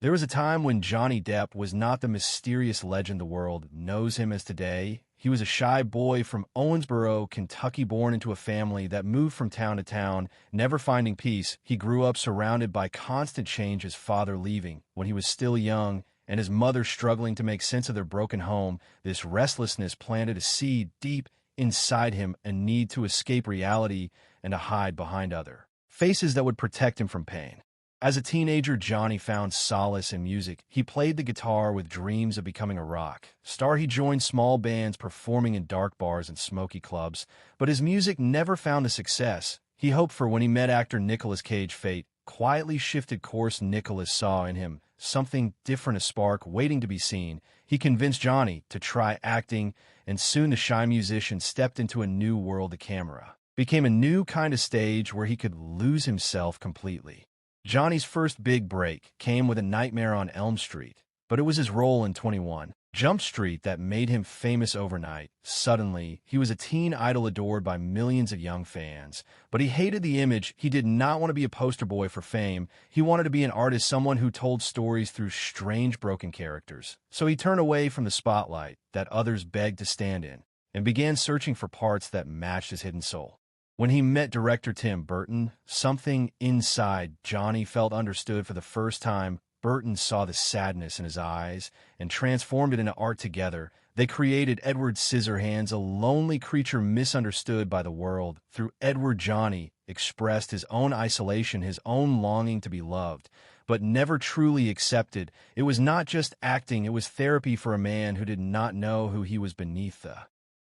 There was a time when Johnny Depp was not the mysterious legend the world knows him as today. He was a shy boy from Owensboro, Kentucky, born into a family that moved from town to town, never finding peace. He grew up surrounded by constant change, his father leaving when he was still young, and his mother struggling to make sense of their broken home. This restlessness planted a seed deep inside him, a need to escape reality and to hide behind other faces that would protect him from pain. As a teenager, Johnny found solace in music. He played the guitar with dreams of becoming a rock star. He joined small bands performing in dark bars and smoky clubs, but his music never found the success he hoped for. When he met actor Nicolas Cage, fate quietly shifted course. Nicolas saw in him something different, a spark waiting to be seen. He convinced Johnny to try acting, and soon the shy musician stepped into a new world. The camera became a new kind of stage where he could lose himself completely. Johnny's first big break came with A Nightmare on Elm Street, but it was his role in 21 Jump Street that made him famous overnight. Suddenly, he was a teen idol adored by millions of young fans, but he hated the image. He did not want to be a poster boy for fame. He wanted to be an artist, someone who told stories through strange, broken characters. So he turned away from the spotlight that others begged to stand in and began searching for parts that matched his hidden soul. When he met director Tim Burton, something inside Johnny felt understood for the first time. Burton saw the sadness in his eyes and transformed it into art. Together, they created Edward Scissorhands, a lonely creature misunderstood by the world. Through Edward, Johnny expressed his own isolation, his own longing to be loved, but never truly accepted. It was not just acting, it was therapy for a man who did not know who he was beneath the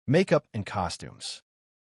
makeup and costumes.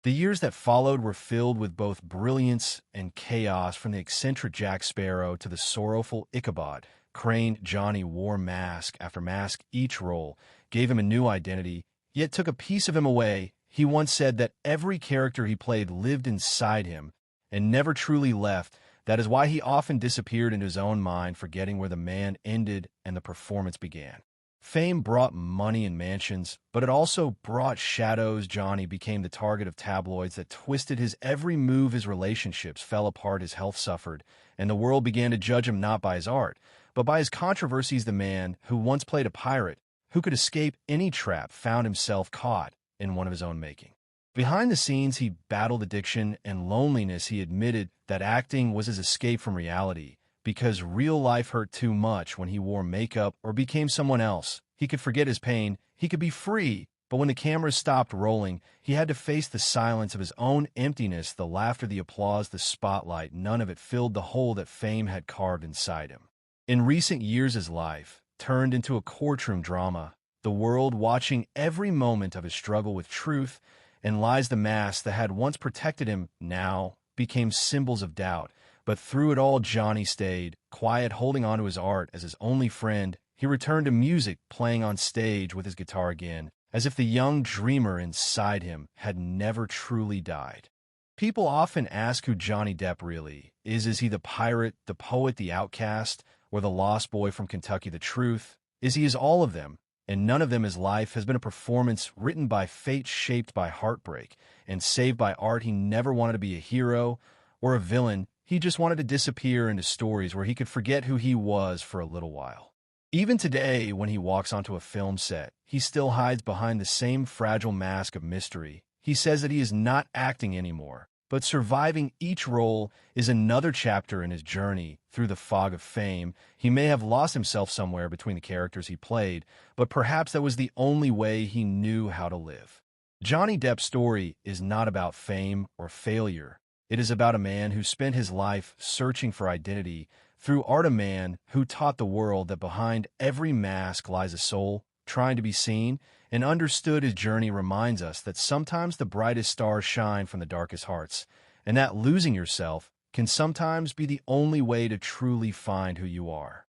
The years that followed were filled with both brilliance and chaos. From the eccentric Jack Sparrow to the sorrowful Ichabod Crane, Johnny wore mask after mask. Each role gave him a new identity, yet took a piece of him away. He once said that every character he played lived inside him and never truly left. That is why he often disappeared into his own mind, forgetting where the man ended and the performance began. Fame brought money and mansions, but it also brought shadows. Johnny became the target of tabloids that twisted his every move. His relationships fell apart, his health suffered, and the world began to judge him not by his art, but by his controversies. The man who once played a pirate, who could escape any trap, found himself caught in one of his own making. Behind the scenes, he battled addiction and loneliness. He admitted that acting was his escape from reality, because real life hurt too much. When he wore makeup or became someone else, he could forget his pain, he could be free. But when the cameras stopped rolling, he had to face the silence of his own emptiness, the laughter, the applause, the spotlight. None of it filled the hole that fame had carved inside him. In recent years, his life turned into a courtroom drama, the world watching every moment of his struggle with truth and lies. The masks that had once protected him now became symbols of doubt. But through it all, Johnny stayed quiet, holding on to his art as his only friend. He returned to music, playing on stage with his guitar again, as if the young dreamer inside him had never truly died. People often ask who Johnny Depp really is. Is he the pirate, the poet, the outcast, or the lost boy from Kentucky? The truth is he is all of them, and none of them. His life has been a performance written by fate, shaped by heartbreak, and saved by art. He never wanted to be a hero or a villain. He just wanted to disappear into stories where he could forget who he was for a little while. Even today, when he walks onto a film set, he still hides behind the same fragile mask of mystery. He says that he is not acting anymore, but surviving each role is another chapter in his journey through the fog of fame. He may have lost himself somewhere between the characters he played, but perhaps that was the only way he knew how to live. Johnny Depp's story is not about fame or failure. It is about a man who spent his life searching for identity through art, a man who taught the world that behind every mask lies a soul trying to be seen and understood. His journey reminds us that sometimes the brightest stars shine from the darkest hearts, and that losing yourself can sometimes be the only way to truly find who you are.